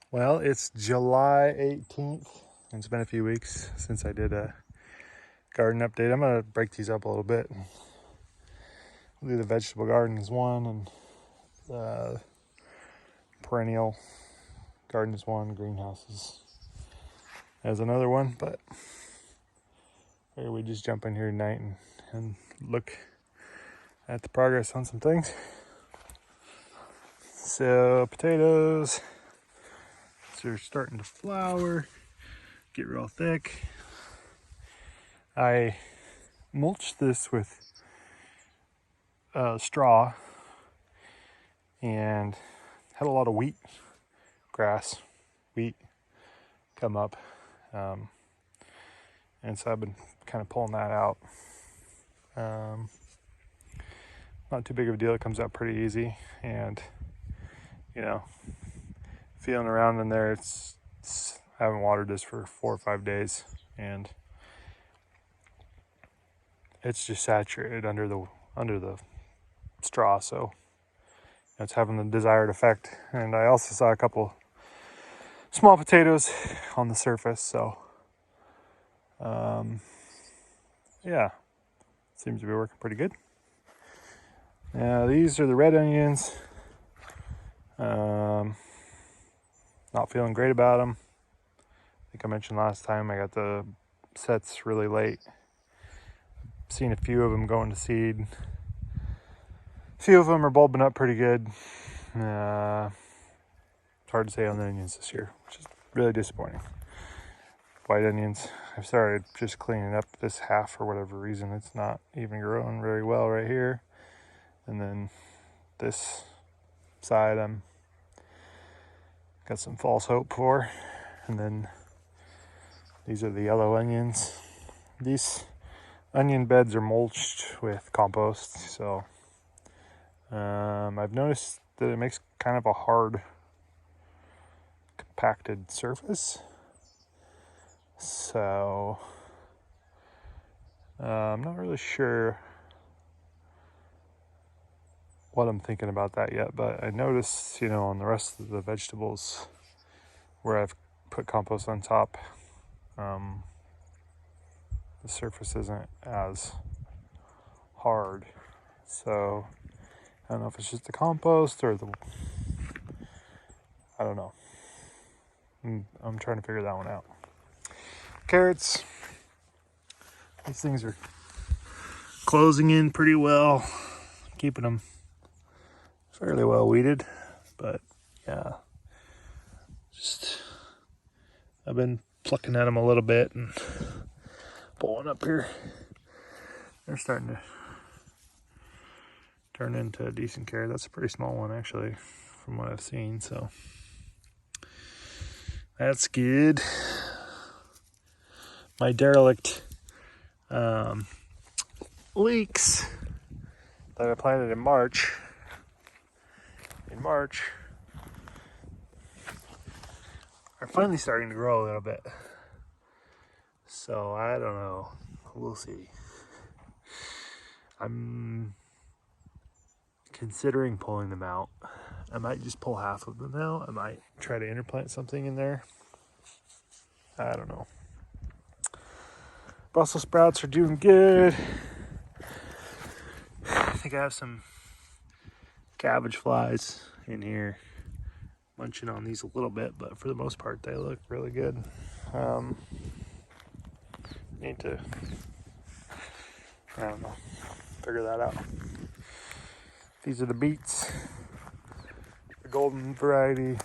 Well, it's July 18th. It's been a few weeks since I did a garden update. I'm going to break these up a little bit. We'll do the vegetable garden as one, and the perennial garden is one, greenhouses as another one. But maybe we just jump in here tonight and look at the progress on some things. So potatoes, they're starting to flower, get real thick. I mulched this with straw and had a lot of wheat come up, and so I've been kind of pulling that out. Not too big of a deal. It comes out pretty easy, and feeling around in there, I haven't watered this for 4 or 5 days, and it's just saturated under the straw, so it's having the desired effect. And I also saw a couple small potatoes on the surface, so yeah, seems to be working pretty good. Now these are the red onions. Not feeling great about them. I think I mentioned last time I got the sets really late. Seen a few of them going to seed. A few of them are bulbing up pretty good. It's hard to say on the onions this year, which is really disappointing. White onions, I've started just cleaning up this half for whatever reason. It's not even growing very well right here. And then this side I'm got some false hope for. And then these are the yellow onions. These onion beds are mulched with compost, so I've noticed that it makes kind of a hard, compacted surface. So I'm not really sure what I'm thinking about that yet, but I noticed, on the rest of the vegetables where I've put compost on top, the surface isn't as hard. So I don't know if it's just the compost or I don't know. I'm trying to figure that one out. Carrots, these things are closing in pretty well, keeping them fairly well weeded, but yeah, I've been plucking at them a little bit and pulling up here. They're starting to turn into a decent carrot. That's a pretty small one actually from what I've seen, so that's good. My derelict leeks that I planted in March are finally starting to grow a little bit. So I don't know. We'll see. I'm considering pulling them out. I might just pull half of them out. I might try to interplant something in there. I don't know. Brussels sprouts are doing good. I think I have some cabbage flies in here munching on these a little bit, but for the most part they look really good. Need to, I don't know, figure that out. These are the beets, the golden variety,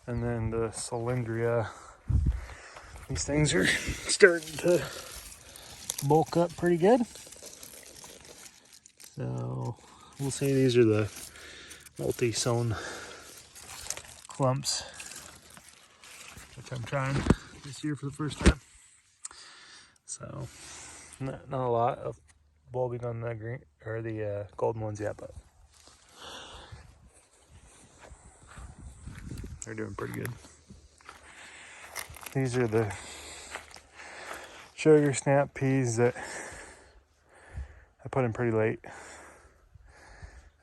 and then the Cylindra. These things are starting to bulk up pretty good. So we'll see. These are the multi-sown clumps, which I'm trying this year for the first time. So not a lot of bulbing on the green or the golden ones yet, but they're doing pretty good. These are the sugar snap peas that I put in pretty late.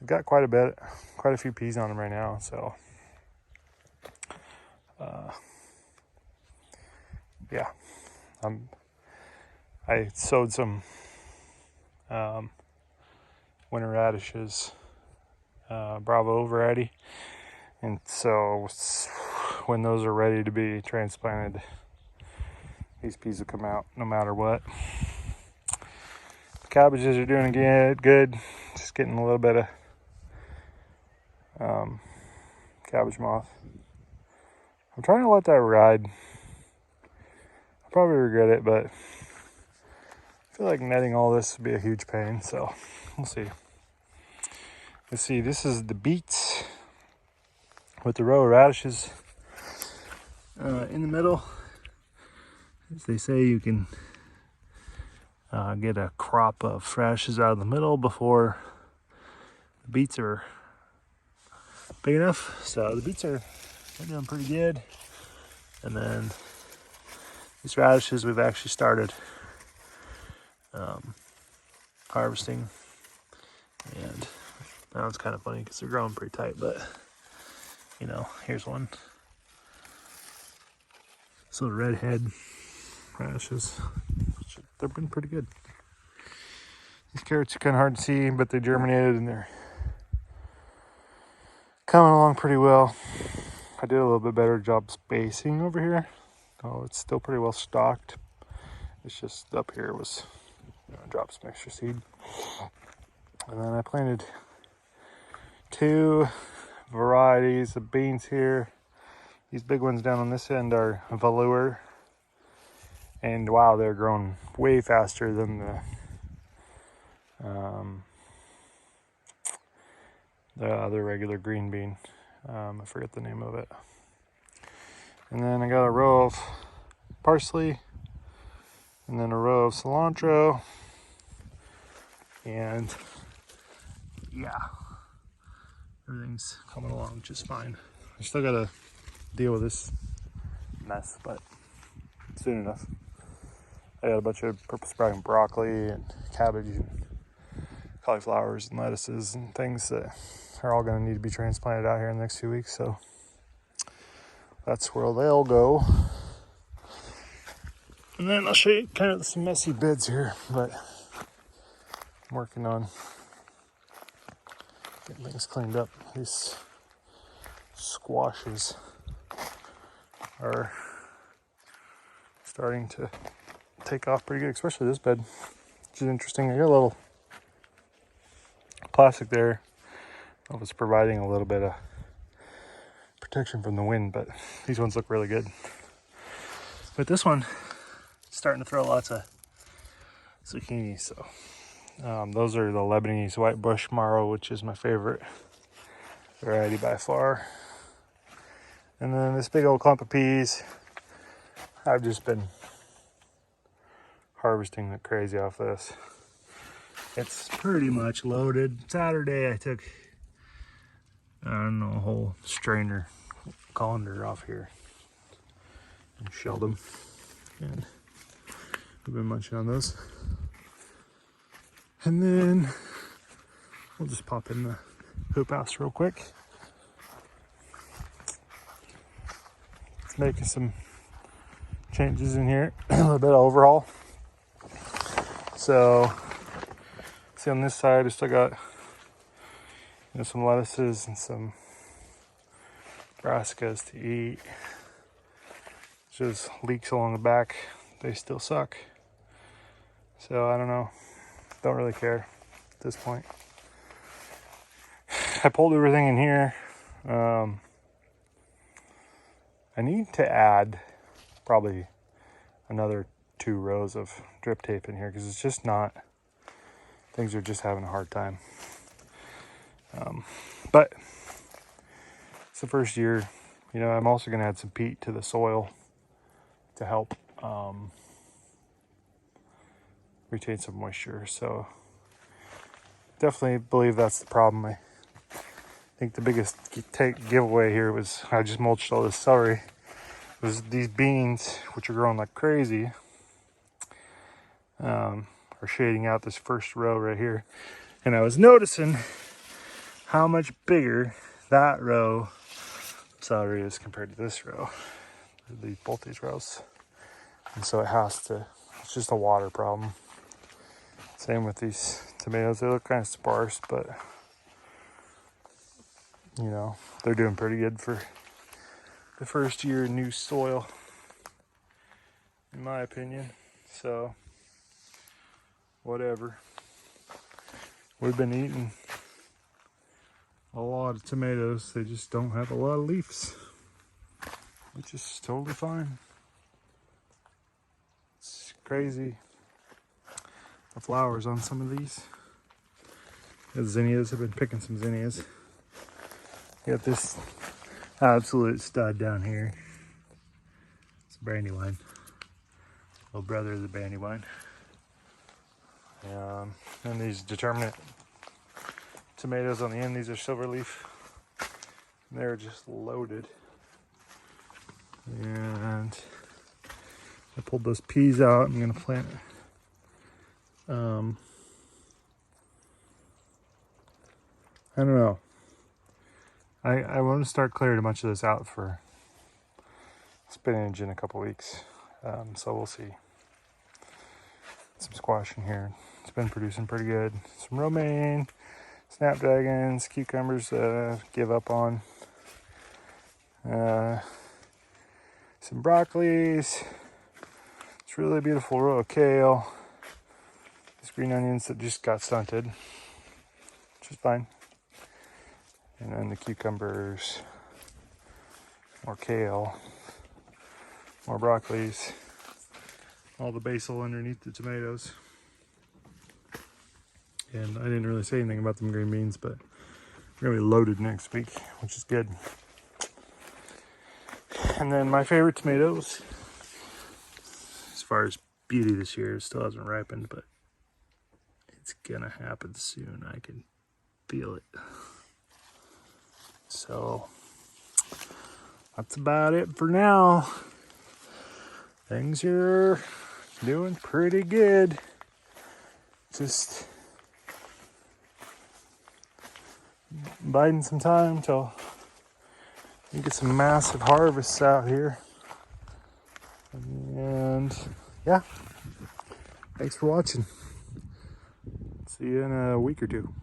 I've got quite a few peas on them right now, so Yeah, I sowed some winter radishes, Bravo variety, and so when those are ready to be transplanted, these peas will come out no matter what. The cabbages are doing good. Just getting a little bit of cabbage moth. I'm trying to let that ride. I'll probably regret it, but I feel like netting all this would be a huge pain, so we'll see. Let's see, this is the beets with the row of radishes in the middle. As they say, you can get a crop of radishes out of the middle before the beets are big enough. So the beets are doing pretty good. And then these radishes we've actually started harvesting. And that one's kind of funny because they're growing pretty tight, but you know, here's one. So the redhead radishes, they've been pretty good. These carrots are kind of hard to see, but they germinated and they're coming along pretty well. I did a little bit better job spacing over here. Oh, it's still pretty well stocked. It's just up here was, dropped some extra seed. And then I planted 2 varieties of beans here. These big ones down on this end are velour. And wow, they're growing way faster than the other regular green bean. I forget the name of it. And then I got a row of parsley, and then a row of cilantro, and yeah, everything's coming along just fine. I still gotta deal with this mess, but soon enough. I got a bunch of purple sprouting broccoli and cabbage and cauliflowers and lettuces and things that are all going to need to be transplanted out here in the next few weeks, so that's where they'll go. And then I'll show you kind of some messy beds here, but I'm working on getting things cleaned up. These squashes are starting to take off pretty good, especially this bed, which is interesting. I got a little plastic there. I was providing a little bit of protection from the wind, but these ones look really good. But this one is starting to throw lots of zucchini, so those are the Lebanese white bush marrow, which is my favorite variety by far. And then this big old clump of peas, I've just been harvesting like crazy off this. It's pretty much loaded. Saturday I took, I don't know, a whole strainer colander off here and shelled them, and we've been munching on those. And then we'll just pop in the hoop house real quick. It's making some changes in here, a little bit of overhaul. So, see on this side, I still got some lettuces and some brassicas to eat. Just leeks along the back, they still suck. So I don't know, don't really care at this point. I pulled everything in here. I need to add probably another 2 rows of drip tape in here because it's just not, things are just having a hard time. But it's the first year. You know, I'm also going to add some peat to the soil to help retain some moisture. So definitely believe that's the problem. I think the biggest giveaway here was I just mulched all this celery. It was these beans, which are growing like crazy, are shading out this first row right here. And I was noticing how much bigger that row of celery is compared to this row. Both these rows. And so it has to, it's just a water problem. Same with these tomatoes. They look kind of sparse, but you know, they're doing pretty good for the first year in new soil, in my opinion. So, whatever. We've been eating a lot of tomatoes. They just don't have a lot of leaves, which is totally fine. It's crazy. The flowers on some of these. The zinnias, I've been picking some zinnias. Got this absolute stud down here. It's a brandywine. Little brother of the brandywine. And these determinate tomatoes on the end, these are silver leaf. They're just loaded. And I pulled those peas out. I'm gonna plant I don't know. I want to start clearing a bunch of this out for spinach in a couple weeks. So we'll see. Some squash in here. It's been producing pretty good. Some romaine, snapdragons, cucumbers give up on. Some broccolis. It's really a beautiful row of kale. These green onions that just got stunted, which is fine. And then the cucumbers, more kale, more broccolis, all the basil underneath the tomatoes. And I didn't really say anything about them green beans, but we're gonna be loaded next week, which is good. And then my favorite tomatoes, as far as beauty this year, it still hasn't ripened, but it's gonna happen soon. I can feel it. So that's about it for now. Things are doing pretty good. Just biding some time till we get some massive harvests out here. And yeah, thanks for watching. See you in a week or two.